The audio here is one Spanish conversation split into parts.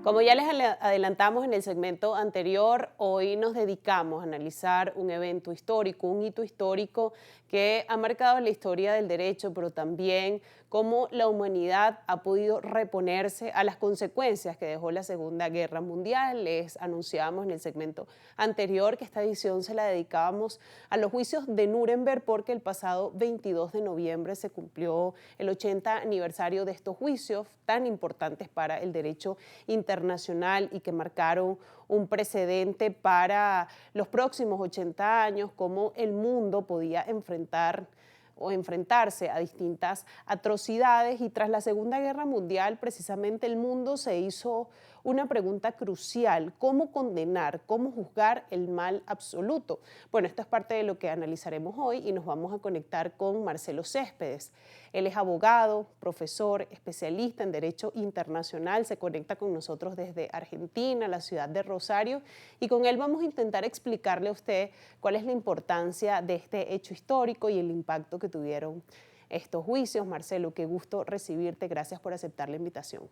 Como ya les adelantamos en el segmento anterior, hoy nos dedicamos a analizar un evento histórico, un hito histórico que ha marcado la historia del derecho, pero también cómo la humanidad ha podido reponerse a las consecuencias que dejó la Segunda Guerra Mundial. Les anunciábamos en el segmento anterior que esta edición se la dedicábamos a los juicios de Nuremberg porque el pasado 22 de noviembre se cumplió el 80 aniversario de estos juicios tan importantes para el derecho internacional y que marcaron un precedente para los próximos 80 años, cómo el mundo podía enfrentarse a distintas atrocidades. Y tras la Segunda Guerra Mundial, precisamente el mundo se hizo una pregunta crucial: ¿cómo condenar, cómo juzgar el mal absoluto? Bueno, esto es parte de lo que analizaremos hoy y nos vamos a conectar con Marcelo Céspedes. Él es abogado, profesor, especialista en Derecho Internacional, se conecta con nosotros desde Argentina, la ciudad de Rosario, y con él vamos a intentar explicarle a usted cuál es la importancia de este hecho histórico y el impacto que tuvieron estos juicios. Marcelo, qué gusto recibirte, gracias por aceptar la invitación.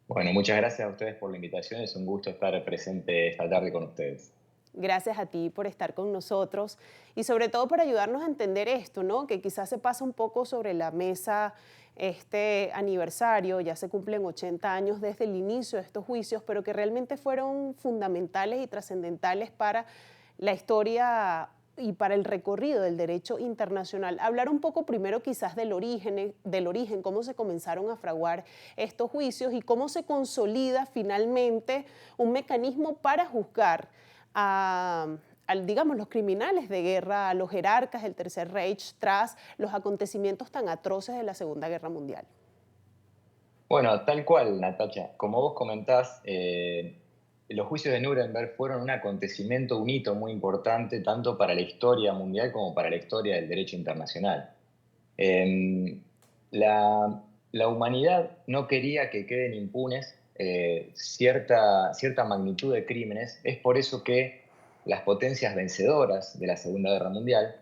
Bueno, muchas gracias a ustedes por la invitación. Es un gusto estar presente esta tarde con ustedes. Gracias a ti por estar con nosotros y sobre todo por ayudarnos a entender esto, ¿no? Que quizás se pasa un poco sobre la mesa este aniversario, ya se cumplen 80 años desde el inicio de estos juicios, pero que realmente fueron fundamentales y trascendentales para la historia y para el recorrido del derecho internacional. Hablar un poco primero quizás del origen, cómo se comenzaron a fraguar estos juicios y cómo se consolida finalmente un mecanismo para juzgar digamos, los criminales de guerra, a los jerarcas del Tercer Reich tras los acontecimientos tan atroces de la Segunda Guerra Mundial. Bueno, tal cual, Natacha. Como vos comentás, los juicios de Nuremberg fueron un acontecimiento, un hito muy importante, tanto para la historia mundial como para la historia del derecho internacional. Eh, la humanidad no quería que queden impunes cierta magnitud de crímenes. Es por eso que las potencias vencedoras de la Segunda Guerra Mundial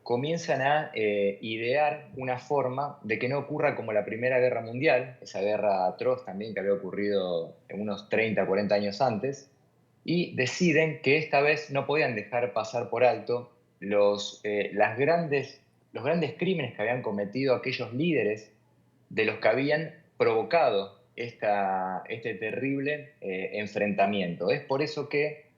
comienzan a idear una forma de que no ocurra como la Primera Guerra Mundial, esa guerra atroz también que había ocurrido en unos 30, 40 años antes, y deciden que esta vez no podían dejar pasar por alto los grandes crímenes que habían cometido aquellos líderes de los que habían provocado este terrible enfrentamiento. Es por eso que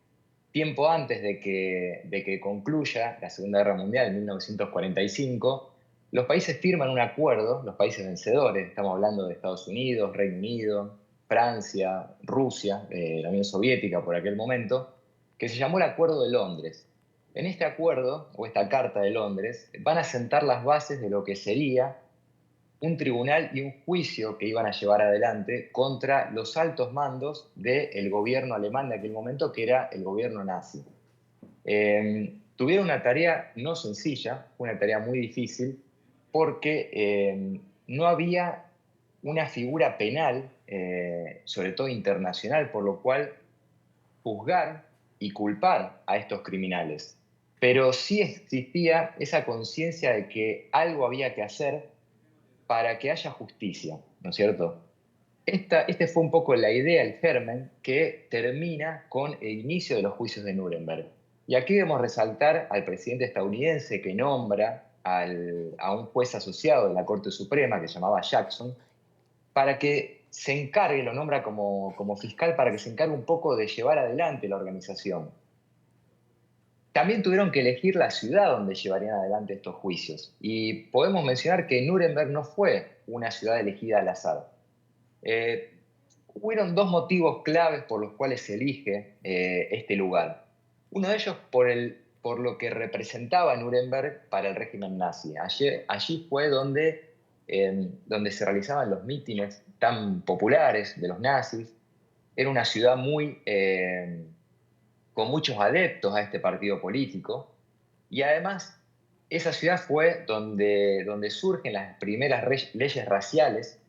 tiempo antes de que concluya la Segunda Guerra Mundial, en 1945, los países firman un acuerdo, los países vencedores, estamos hablando de Estados Unidos, Reino Unido, Francia, Rusia, la Unión Soviética por aquel momento, que se llamó el Acuerdo de Londres. En este acuerdo, o esta Carta de Londres, van a sentar las bases de lo que sería un tribunal y un juicio que iban a llevar adelante contra los altos mandos del gobierno alemán de aquel momento, que era el gobierno nazi. Tuvieron una tarea no sencilla, fue una tarea muy difícil, porque no había una figura penal, sobre todo internacional, por lo cual juzgar y culpar a estos criminales. Pero sí existía esa conciencia de que algo había que hacer para que haya justicia, ¿no es cierto? Este fue un poco la idea, el germen, que termina con el inicio de los juicios de Nuremberg. Y aquí debemos resaltar al presidente estadounidense que nombra a un juez asociado de la Corte Suprema que se llamaba Jackson, para que se encargue, lo nombra como fiscal, para que se encargue un poco de llevar adelante la organización. También tuvieron que elegir la ciudad donde llevarían adelante estos juicios. Y podemos mencionar que Nuremberg no fue una ciudad elegida al azar. Eh, Hubieron dos motivos claves por los cuales se elige este lugar. Uno de ellos por lo que representaba Nuremberg para el régimen nazi. Allí fue donde se realizaban los mítines tan populares de los nazis. Era una ciudad con muchos adeptos a este partido político. Y además, esa ciudad fue donde surgen las primeras leyes raciales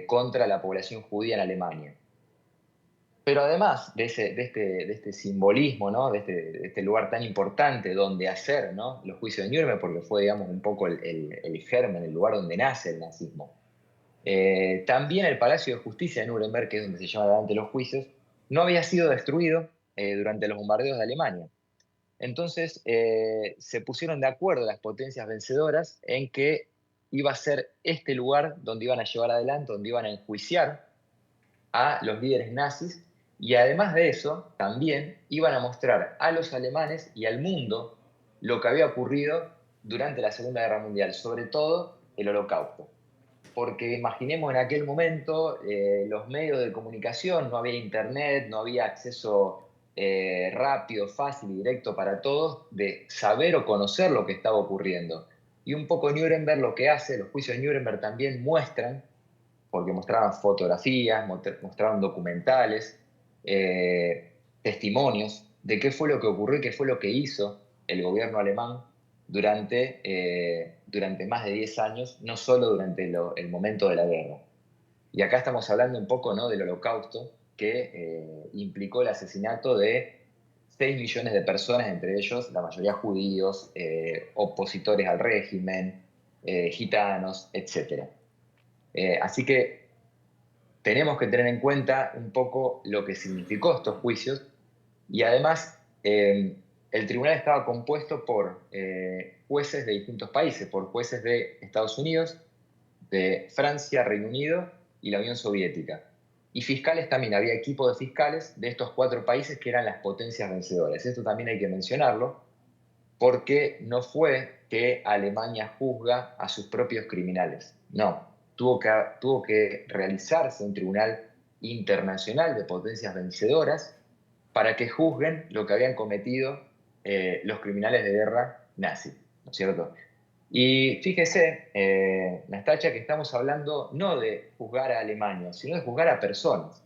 contra la población judía en Alemania. Pero además de este simbolismo, ¿no? de este lugar tan importante donde hacer, ¿no? los juicios de Nuremberg, porque fue, digamos, un poco el germen, el lugar donde nace el nazismo, También el Palacio de Justicia de Nuremberg, que es donde se llevan adelante los juicios, no había sido destruido durante los bombardeos de Alemania. Entonces se pusieron de acuerdo las potencias vencedoras en que iba a ser este lugar donde iban a llevar adelante, donde iban a enjuiciar a los líderes nazis, y además de eso, también iban a mostrar a los alemanes y al mundo lo que había ocurrido durante la Segunda Guerra Mundial, sobre todo el Holocausto. Porque imaginemos en aquel momento los medios de comunicación, no había internet, no había acceso rápido, fácil y directo para todos de saber o conocer lo que estaba ocurriendo. Y un poco Nuremberg lo que hace, los juicios de Nuremberg también muestran, porque mostraban fotografías, mostraban documentales, testimonios de qué fue lo que ocurrió y qué fue lo que hizo el gobierno alemán durante más de 10 años, no solo durante el momento de la guerra. Y acá estamos hablando un poco, ¿no?, del Holocausto, que implicó el asesinato de 6 millones de personas, entre ellos la mayoría judíos, opositores al régimen, gitanos, etc. Así que tenemos que tener en cuenta un poco lo que significó estos juicios, y además el tribunal estaba compuesto por jueces de distintos países, por jueces de Estados Unidos, de Francia, Reino Unido y la Unión Soviética. Y fiscales también, había equipos de fiscales de estos 4 países que eran las potencias vencedoras. Esto también hay que mencionarlo, porque no fue que Alemania juzga a sus propios criminales. No, tuvo que realizarse un tribunal internacional de potencias vencedoras para que juzguen lo que habían cometido los criminales de guerra nazis, ¿no es cierto? Y fíjese, Nastacha, que estamos hablando no de juzgar a Alemania, sino de juzgar a personas,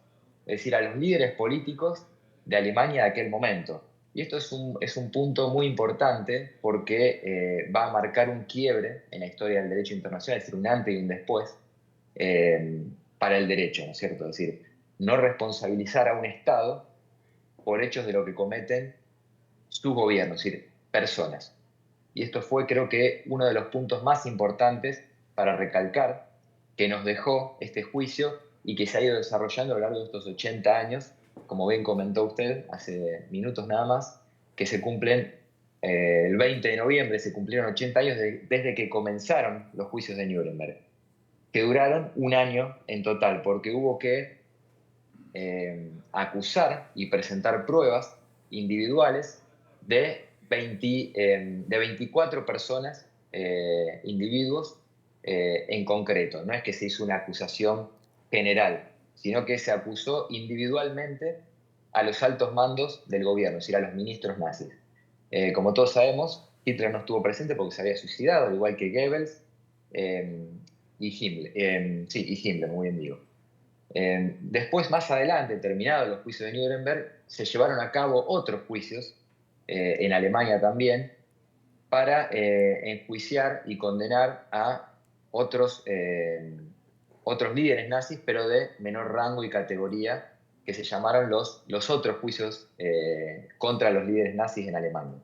es decir, a los líderes políticos de Alemania de aquel momento. Y esto es un punto muy importante porque va a marcar un quiebre en la historia del derecho internacional, es decir, un antes y un después para el derecho, ¿no es cierto? Es decir, no responsabilizar a un Estado por hechos de lo que cometen sus gobiernos, es decir, personas. Y esto fue, creo que, uno de los puntos más importantes para recalcar que nos dejó este juicio y que se ha ido desarrollando a lo largo de estos 80 años, como bien comentó usted hace minutos nada más, que se cumplen el 20 de noviembre, se cumplieron 80 años desde que comenzaron los juicios de Nuremberg, que duraron un año en total, porque hubo que acusar y presentar pruebas individuales de 24 personas, individuos en concreto. No es que se hizo una acusación general, sino que se acusó individualmente a los altos mandos del gobierno, es decir, a los ministros nazis. Como todos sabemos, Hitler no estuvo presente porque se había suicidado, al igual que Goebbels y Himmler. Sí, y Himmler, muy bien digo. Después, más adelante, terminados los juicios de Nuremberg, se llevaron a cabo otros juicios, en Alemania también, para enjuiciar y condenar a otros líderes nazis, pero de menor rango y categoría, que se llamaron los otros juicios contra los líderes nazis en Alemania.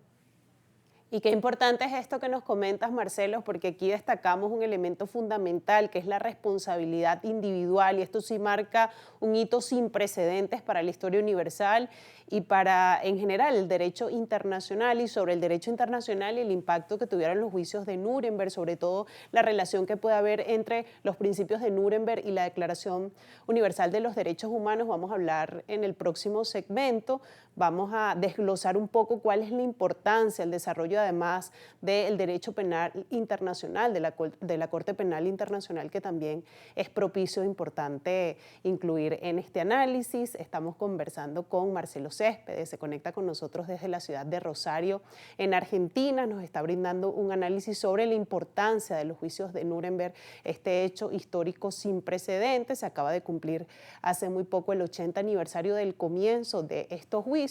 Y qué importante es esto que nos comentas, Marcelo, porque aquí destacamos un elemento fundamental, que es la responsabilidad individual, y esto sí marca un hito sin precedentes para la historia universal y para, en general, el derecho internacional. Y sobre el derecho internacional y el impacto que tuvieron los juicios de Nuremberg, sobre todo la relación que puede haber entre los principios de Nuremberg y la Declaración Universal de los Derechos Humanos, vamos a hablar en el próximo segmento. Vamos a desglosar un poco cuál es la importancia, el desarrollo además del derecho penal internacional, de la Corte Penal Internacional, que también es propicio e importante incluir en este análisis. Estamos conversando con Marcelo Céspedes, se conecta con nosotros desde la ciudad de Rosario, en Argentina. Nos está brindando un análisis sobre la importancia de los juicios de Nuremberg, este hecho histórico sin precedentes. Se acaba de cumplir hace muy poco el 80 aniversario del comienzo de estos juicios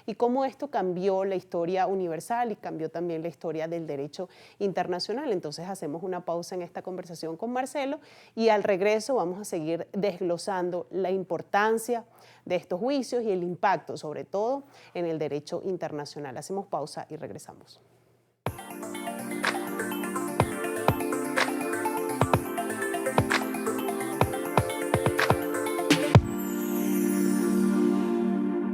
y cómo esto cambió la historia universal y cambió también la historia del derecho internacional. Entonces hacemos una pausa en esta conversación con Marcelo y al regreso vamos a seguir desglosando la importancia de estos juicios y el impacto, sobre todo, en el derecho internacional. Hacemos pausa y regresamos.